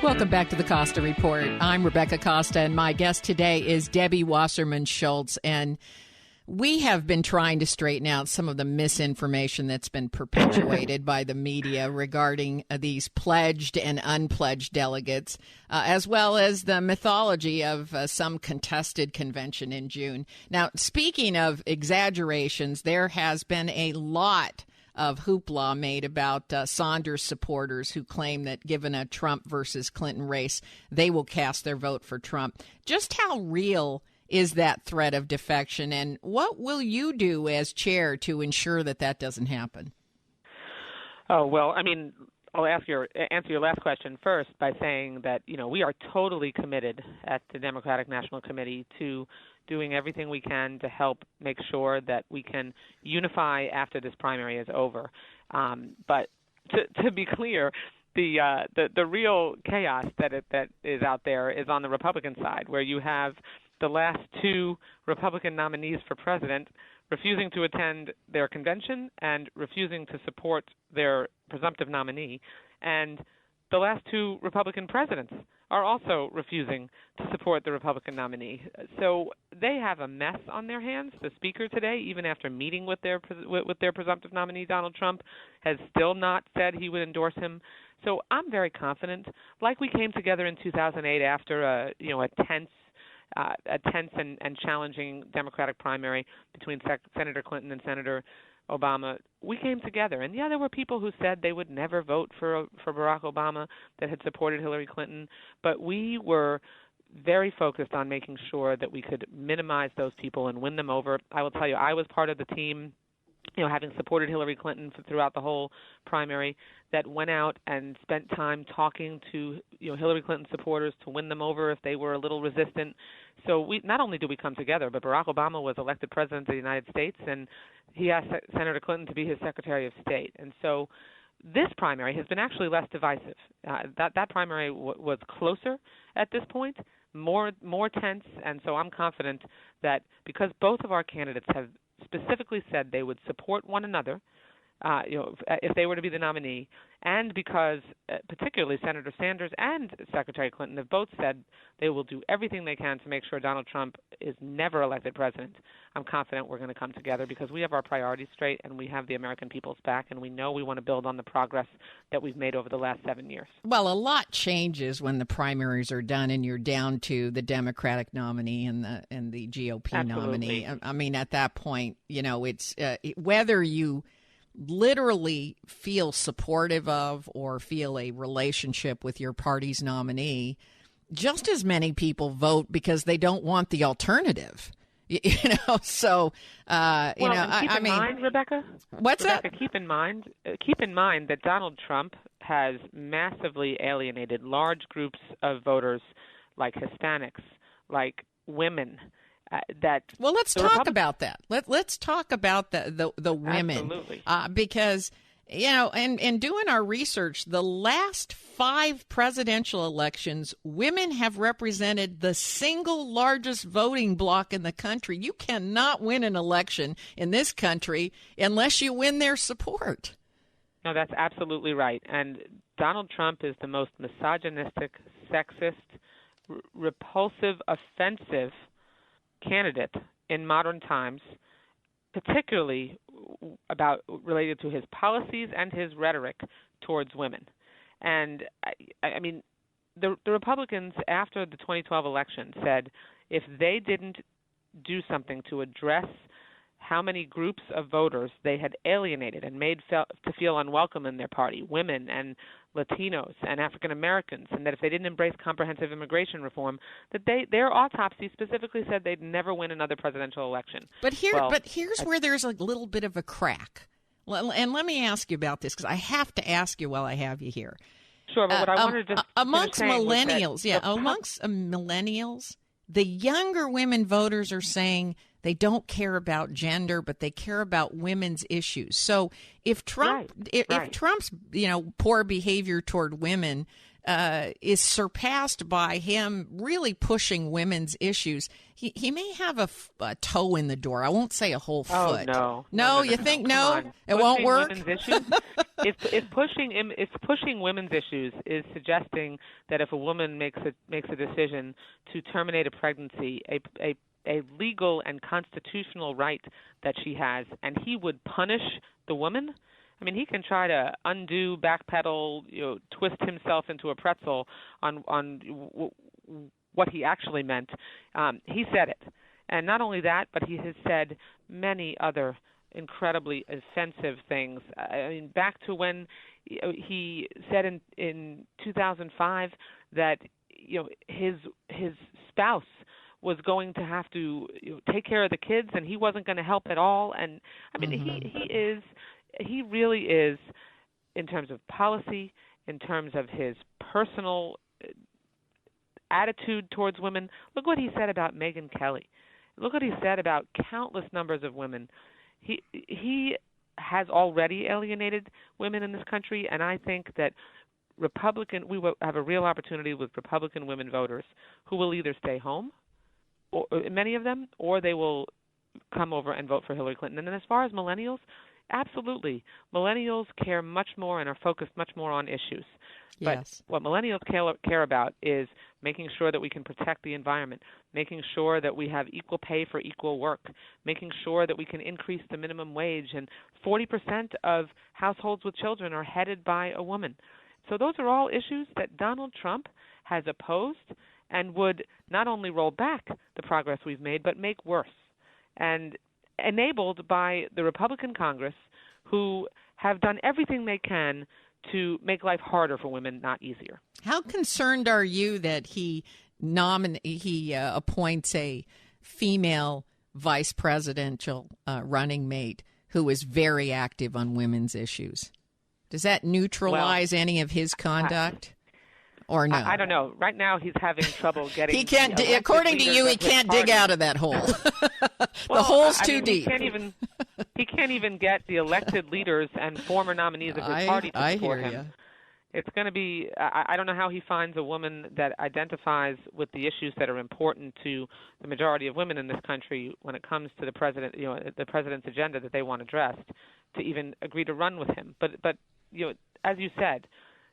Welcome back to the Costa Report. I'm Rebecca Costa, and my guest today is Debbie Wasserman Schultz. And we have been trying to straighten out some of the misinformation that's been perpetuated by the media regarding these pledged and unpledged delegates, as well as the mythology of some contested convention in June. Now, speaking of exaggerations, there has been a lot of hoopla made about Saunders supporters who claim that given a Trump versus Clinton race, they will cast their vote for Trump. Just how real is that threat of defection, and what will you do as chair to ensure that that doesn't happen? Oh, well, I mean, I'll answer your last question first by saying that, we are totally committed at the Democratic National Committee to doing everything we can to help make sure that we can unify after this primary is over. But to be clear, the real chaos that is out there is on the Republican side, where you have the last two Republican nominees for president refusing to attend their convention and refusing to support their presumptive nominee, and the last two Republican presidents are also refusing to support the Republican nominee. So they have a mess on their hands. The Speaker today, even after meeting with their presumptive nominee, Donald Trump, has still not said he would endorse him. So I'm very confident, like we came together in 2008 after a tense and challenging Democratic primary between Senator Clinton and Senator Obama. We came together, and there were people who said they would never vote for Barack Obama that had supported Hillary Clinton, but we were very focused on making sure that we could minimize those people and win them over. I will tell you, I was part of the team, having supported Hillary Clinton throughout the whole primary, that went out and spent time talking to Hillary Clinton supporters to win them over if they were a little resistant. So we not only do we come together, but Barack Obama was elected president of the United States, and he asked Senator Clinton to be his Secretary of State. And so this primary has been actually less divisive. That primary was closer at this point, more tense, and so I'm confident that because both of our candidates have specifically said they would support one another, if they were to be the nominee, and because particularly Senator Sanders and Secretary Clinton have both said they will do everything they can to make sure Donald Trump is never elected president, I'm confident we're going to come together because we have our priorities straight and we have the American people's back, and we know we want to build on the progress that we've made over the last 7 years. Well, a lot changes when the primaries are done and you're down to the Democratic nominee and the GOP Absolutely. nominee. I mean, at that point, it's whether you literally feel supportive of or feel a relationship with your party's nominee, just as many people vote because they don't want the alternative. So I mean, Rebecca. What's Rebecca, that? Keep in mind that Donald Trump has massively alienated large groups of voters, like Hispanics, like women. Let's talk about that. Let's talk about the women. Absolutely. Because And doing our research, the last 5 presidential elections, women have represented the single largest voting bloc in the country. You cannot win an election in this country unless you win their support. No, that's absolutely right. And Donald Trump is the most misogynistic, sexist, repulsive, offensive candidate in modern times, particularly related to his policies and his rhetoric towards women. And I mean, the Republicans after the 2012 election said if they didn't do something to address how many groups of voters they had alienated and made to feel unwelcome in their party, women and Latinos and African Americans, and that if they didn't embrace comprehensive immigration reform, that their autopsy specifically said they'd never win another presidential election. But here's where there's a little bit of a crack. And let me ask you about this, because I have to ask you while I have you here. Sure, but what I wanted to just amongst millennials, amongst millennials, the younger women voters are saying they don't care about gender, but they care about women's issues. So if Trump's poor behavior toward women is surpassed by him really pushing women's issues, he may have a toe in the door. I won't say a whole foot. Oh, no. You think no? It pushing won't work? If pushing women's issues is suggesting that if a woman makes a decision to terminate a pregnancy, a legal and constitutional right that she has, and he would punish the woman. I mean, he can try to undo, backpedal, twist himself into a pretzel on what he actually meant. He said it, and not only that, but he has said many other incredibly offensive things. I mean, back to when he said in 2005 that his spouse was going to have to take care of the kids, and he wasn't going to help at all. And I mean, he really is, in terms of policy, in terms of his personal attitude towards women. Look what he said about Megyn Kelly. Look what he said about countless numbers of women. He has already alienated women in this country, and I think that we will have a real opportunity with Republican women voters who will either stay home, or many of them, or they will come over and vote for Hillary Clinton. And then as far as millennials, absolutely. Millennials care much more and are focused much more on issues. Yes. But what millennials care about is making sure that we can protect the environment, making sure that we have equal pay for equal work, making sure that we can increase the minimum wage, and 40% of households with children are headed by a woman. So those are all issues that Donald Trump has opposed and would not only roll back the progress we've made, but make worse. And enabled by the Republican Congress, who have done everything they can to make life harder for women, not easier. How concerned are you that he appoints a female vice presidential running mate who is very active on women's issues? Does that neutralize any of his conduct? Or no? I don't know. Right now, he's having trouble getting. He can't. According to you, he can't dig out of that hole. The hole's too deep. He can't even get the elected leaders and former nominees of his party to support him. You. It's going to be. I don't know how he finds a woman that identifies with the issues that are important to the majority of women in this country when it comes to the president. The president's agenda that they want addressed, to even agree to run with him. But as you said,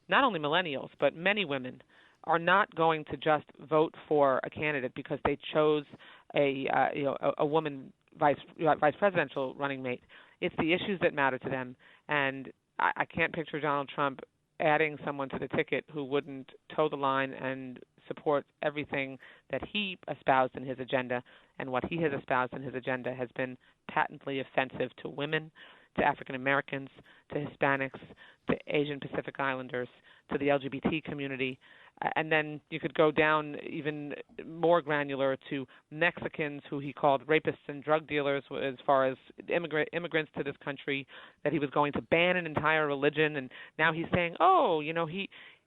not only millennials, but many women are not going to just vote for a candidate because they chose a woman vice presidential running mate. It's the issues that matter to them, and I can't picture Donald Trump adding someone to the ticket who wouldn't toe the line and support everything that he espoused in his agenda. And what he has espoused in his agenda has been patently offensive to women, to African Americans, to Hispanics, to Asian Pacific Islanders, to the LGBT community. And then you could go down even more granular to Mexicans who he called rapists and drug dealers, as far as immigrants to this country, that he was going to ban an entire religion. And now he's saying,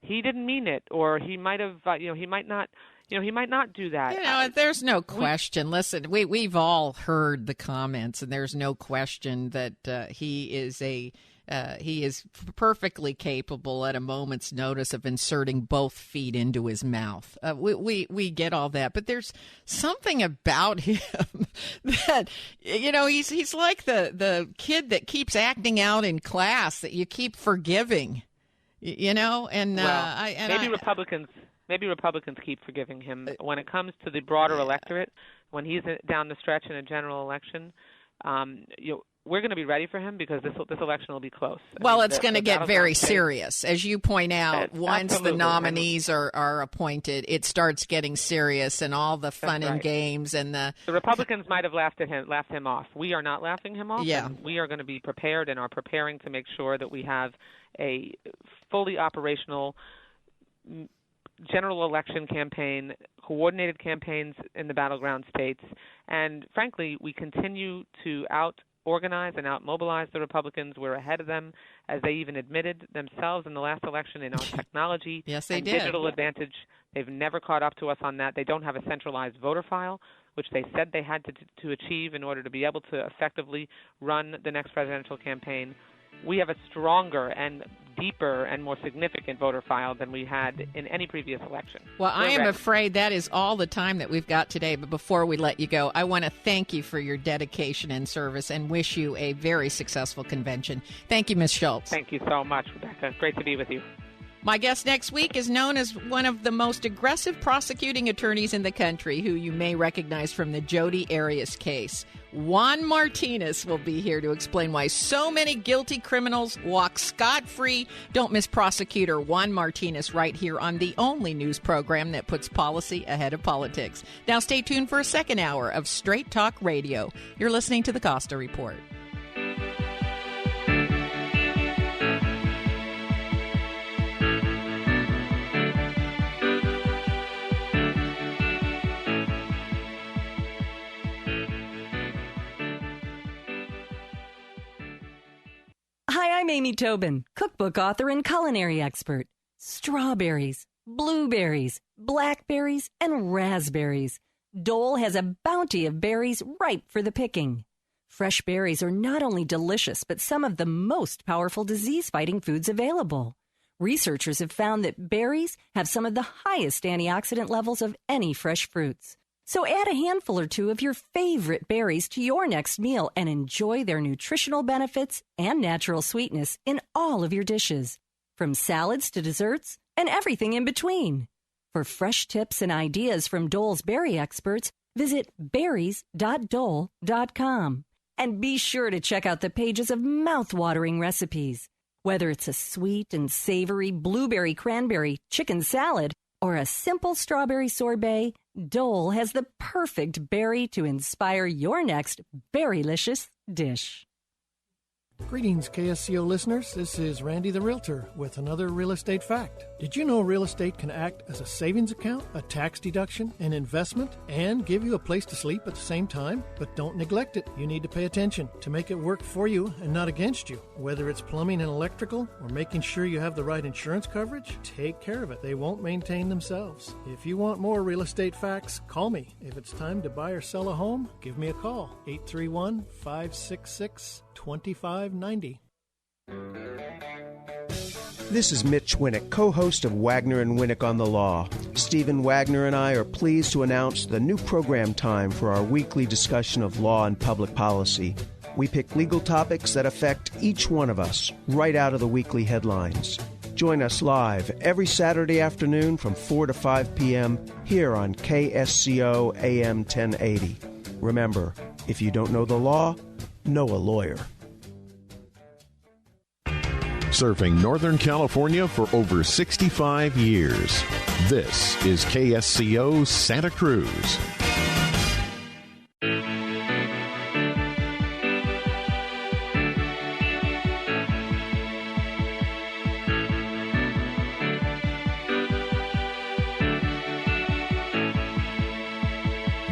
he didn't mean it, or he might have, he might not do that. There's no question. Listen, we've all heard the comments, and there's no question that he is a he is perfectly capable at a moment's notice of inserting both feet into his mouth. We get all that, but there's something about him that, he's like the kid that keeps acting out in class that you keep forgiving, Maybe Republicans keep forgiving him. When it comes to the broader electorate, when he's down the stretch in a general election, we're going to be ready for him because this election will be close. Well, it's going to get very serious. As you point out, once absolutely. the nominees are appointed, it starts getting serious and all the fun and games. And the Republicans might have laughed him off. We are not laughing him off. Yeah. And we are going to be prepared and are preparing to make sure that we have a fully operational general election campaign, coordinated campaigns in the battleground states, and frankly, we continue to out-organize and out-mobilize the Republicans. We're ahead of them, as they even admitted themselves in the last election, in our technology yes, they and did. digital advantage. They've never caught up to us on that. They don't have a centralized voter file, which they said they had to achieve in order to be able to effectively run the next presidential campaign. We have a stronger and deeper and more significant voter file than we had in any previous election. Well, I am afraid that is all the time that we've got today. But before we let you go, I want to thank you for your dedication and service and wish you a very successful convention. Thank you, Ms. Schultz. Thank you so much, Rebecca. Great to be with you. My guest next week is known as one of the most aggressive prosecuting attorneys in the country, who you may recognize from the Jodi Arias case. Juan Martinez will be here to explain why so many guilty criminals walk scot-free. Don't miss prosecutor Juan Martinez right here on the only news program that puts policy ahead of politics. Now stay tuned for a second hour of Straight Talk Radio. You're listening to the Costa Report. Hi, I'm Amy Tobin, cookbook author and culinary expert. Strawberries, blueberries, blackberries, and raspberries. Dole has a bounty of berries ripe for the picking. Fresh berries are not only delicious, but some of the most powerful disease-fighting foods available. Researchers have found that berries have some of the highest antioxidant levels of any fresh fruits. So add a handful or two of your favorite berries to your next meal and enjoy their nutritional benefits and natural sweetness in all of your dishes, from salads to desserts and everything in between. For fresh tips and ideas from Dole's berry experts, visit berries.dole.com. And be sure to check out the pages of mouth-watering recipes. Whether it's a sweet and savory blueberry cranberry chicken salad or a simple strawberry sorbet, Dole has the perfect berry to inspire your next berrylicious dish. Greetings, KSCO listeners. This is Randy the Realtor with another real estate fact. Did you know real estate can act as a savings account, a tax deduction, an investment, and give you a place to sleep at the same time? But don't neglect it. You need to pay attention to make it work for you and not against you. Whether it's plumbing and electrical or making sure you have the right insurance coverage, take care of it. They won't maintain themselves. If you want more real estate facts, call me. If it's time to buy or sell a home, give me a call. 831-566-2590. This is Mitch Winnick, co-host of Wagner and Winnick on the Law. Stephen Wagner and I are pleased to announce the new program time for our weekly discussion of law and public policy. We pick legal topics that affect each one of us right out of the weekly headlines. Join us live every Saturday afternoon from 4 to 5 p.m. here on KSCO AM 1080. Remember, if you don't know the law, know a lawyer. Serving Northern California for over 65 years. This is KSCO Santa Cruz.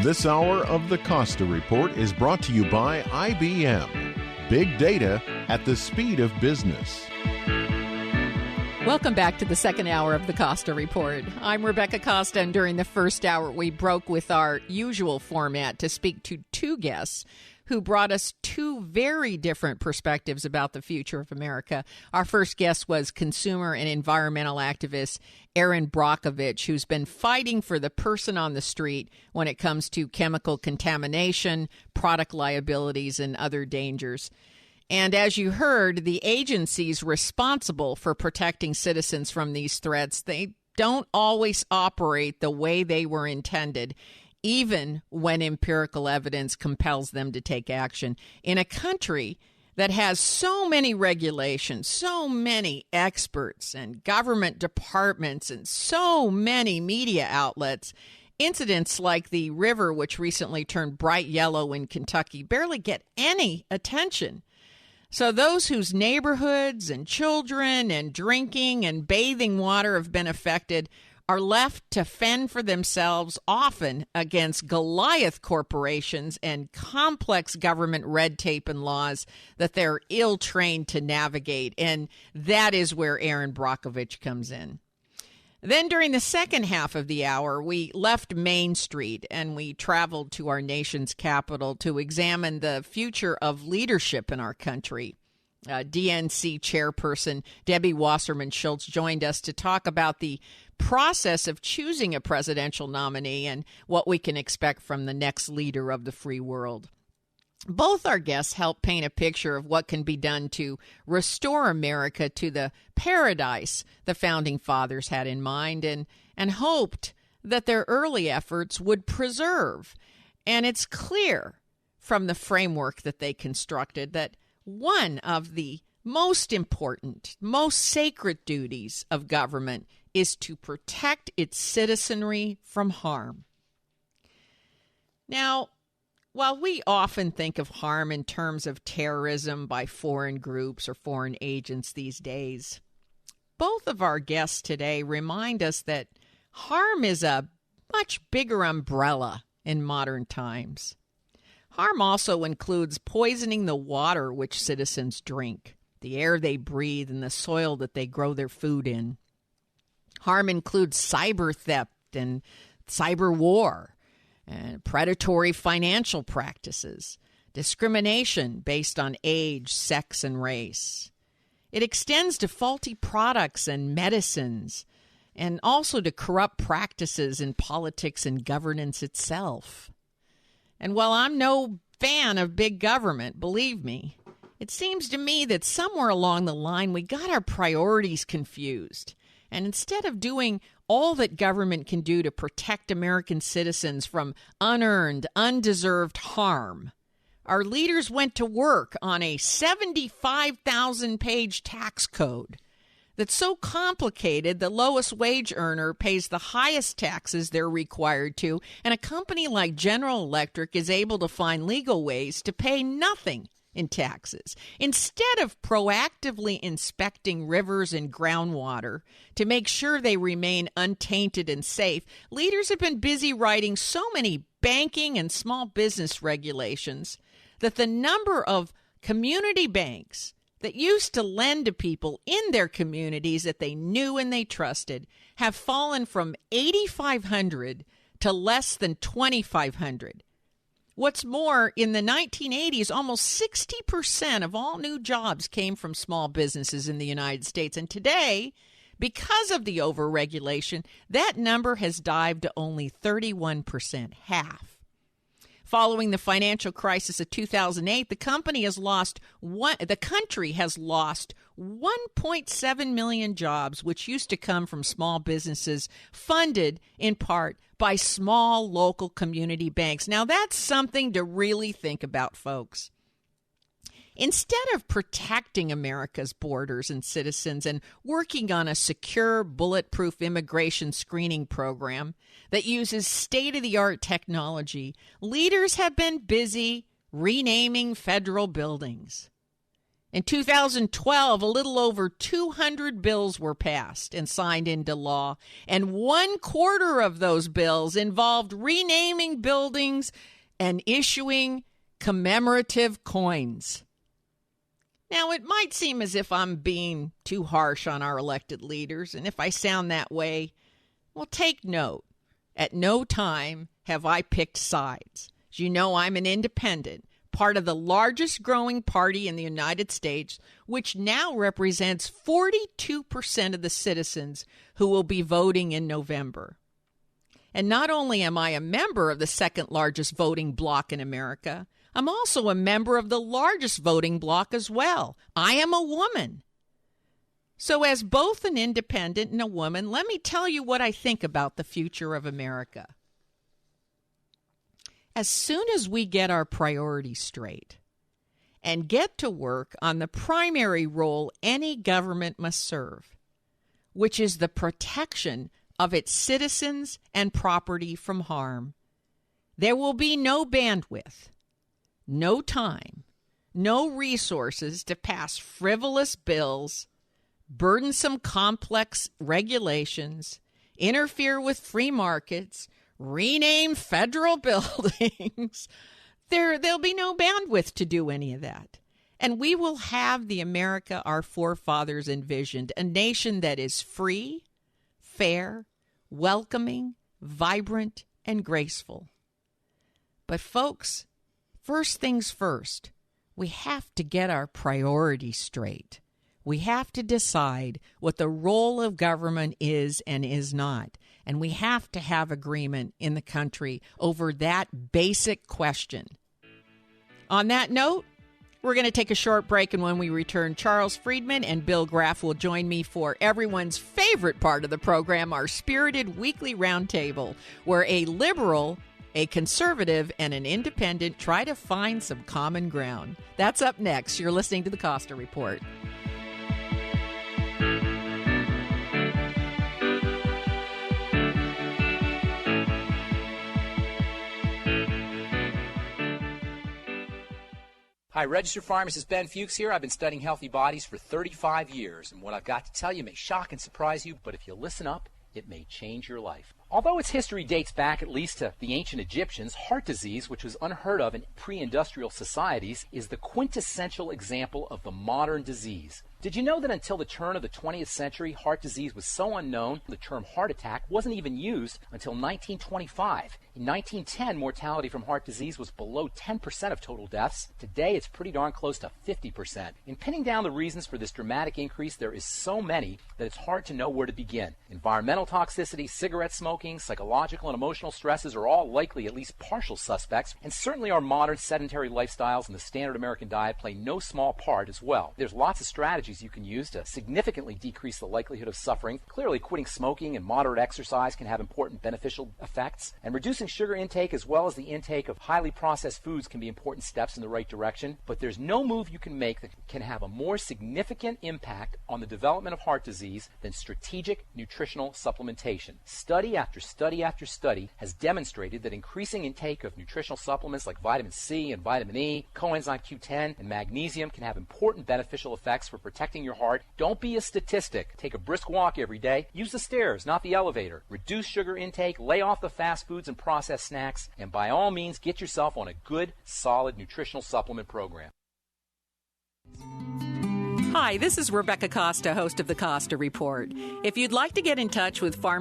This hour of the Costa Report is brought to you by IBM. Big data at the speed of business. Welcome back to the second hour of the Costa Report. I'm Rebecca Costa, and during the first hour, we broke with our usual format to speak to two guests who brought us two very different perspectives about the future of America. Our first guest was consumer and environmental activist Erin Brockovich, who's been fighting for the person on the street when it comes to chemical contamination, product liabilities, and other dangers. And as you heard, the agencies responsible for protecting citizens from these threats, they don't always operate the way they were intended, even when empirical evidence compels them to take action. In a country that has so many regulations, so many experts and government departments, and so many media outlets, incidents like the river, which recently turned bright yellow in Kentucky, barely get any attention. So those whose neighborhoods and children and drinking and bathing water have been affected are left to fend for themselves, often against Goliath corporations and complex government red tape and laws that they're ill-trained to navigate. And that is where Erin Brockovich comes in. Then during the second half of the hour, we left Main Street and we traveled to our nation's capital to examine the future of leadership in our country. DNC Chairperson Debbie Wasserman Schultz joined us to talk about the process of choosing a presidential nominee and what we can expect from the next leader of the free world. Both our guests help paint a picture of what can be done to restore America to the paradise the Founding Fathers had in mind and hoped that their early efforts would preserve. And it's clear from the framework that they constructed that one of the most important, most sacred duties of government is to protect its citizenry from harm. Now, while we often think of harm in terms of terrorism by foreign groups or foreign agents these days, both of our guests today remind us that harm is a much bigger umbrella in modern times. Harm also includes poisoning the water which citizens drink, the air they breathe, and the soil that they grow their food in. Harm includes cyber theft and cyber war, and predatory financial practices, discrimination based on age, sex, and race. It extends to faulty products and medicines, and also to corrupt practices in politics and governance itself. And while I'm no fan of big government, believe me, it seems to me that somewhere along the line we got our priorities confused. And instead of doing all that government can do to protect American citizens from unearned, undeserved harm, our leaders went to work on a 75,000-page tax code that's so complicated the lowest wage earner pays the highest taxes they're required to, and a company like General Electric is able to find legal ways to pay nothing in taxes. Instead of proactively inspecting rivers and groundwater to make sure they remain untainted and safe, leaders have been busy writing so many banking and small business regulations that the number of community banks that used to lend to people in their communities that they knew and they trusted have fallen from 8,500 to less than 2,500. What's more, in the 1980s, almost 60% of all new jobs came from small businesses in the United States. And today, because of the overregulation, that number has dived to only 31%, half. Following the financial crisis of 2008, the country has lost 1.7 million jobs, which used to come from small businesses funded in part by small local community banks. Now, that's something to really think about, folks. Instead of protecting America's borders and citizens and working on a secure, bulletproof immigration screening program that uses state-of-the-art technology, leaders have been busy renaming federal buildings. In 2012, a little over 200 bills were passed and signed into law, and 1/4 of those bills involved renaming buildings and issuing commemorative coins. Now, it might seem as if I'm being too harsh on our elected leaders, and if I sound that way, well, take note. At no time have I picked sides. As you know, I'm an independent, part of the largest growing party in the United States, which now represents 42% of the citizens who will be voting in November. And not only am I a member of the second largest voting bloc in America, I'm also a member of the largest voting bloc as well. I am a woman. So as both an independent and a woman, let me tell you what I think about the future of America. As soon as we get our priorities straight and get to work on the primary role any government must serve, which is the protection of its citizens and property from harm, there will be no bandwidth, no time, no resources to pass frivolous bills, burdensome complex regulations, interfere with free markets, rename federal buildings. There'll be no bandwidth to do any of that. And we will have the America our forefathers envisioned, a nation that is free, fair, welcoming, vibrant, and graceful. But folks, first things first, we have to get our priorities straight. We have to decide what the role of government is and is not. And we have to have agreement in the country over that basic question. On that note, we're going to take a short break, and when we return, Charles Friedman and Bill Graff will join me for everyone's favorite part of the program, our spirited weekly roundtable, where a liberal, a conservative, and an independent try to find some common ground. That's up next. You're listening to the Costa Report. Hi, registered pharmacist Ben Fuchs here. I've been studying healthy bodies for 35 years, and what I've got to tell you may shock and surprise you, but if you listen up, it may change your life. Although its history dates back at least to the ancient Egyptians, heart disease, which was unheard of in pre-industrial societies, is the quintessential example of the modern disease. Did you know that until the turn of the 20th century, heart disease was so unknown, the term heart attack wasn't even used until 1925. In 1910, mortality from heart disease was below 10% of total deaths. Today, it's pretty darn close to 50%. In pinning down the reasons for this dramatic increase, there is so many that it's hard to know where to begin. Environmental toxicity, cigarette smoking, psychological and emotional stresses are all likely at least partial suspects, and certainly our modern sedentary lifestyles and the standard American diet play no small part as well. There's lots of strategies you can use to significantly decrease the likelihood of suffering. Clearly, quitting smoking and moderate exercise can have important beneficial effects, and reducing sugar intake as well as the intake of highly processed foods can be important steps in the right direction. But there's no move you can make that can have a more significant impact on the development of heart disease than strategic nutritional supplementation. Study after study after study has demonstrated that increasing intake of nutritional supplements like vitamin C and vitamin E, coenzyme Q10, and magnesium can have important beneficial effects for protecting your heart. Don't be a statistic. Take a brisk walk every day. Use the stairs, not the elevator. Reduce sugar intake, lay off the fast foods and processed snacks, and by all means, get yourself on a good, solid nutritional supplement program. Hi, this is Rebecca Costa, host of the Costa Report. If you'd like to get in touch with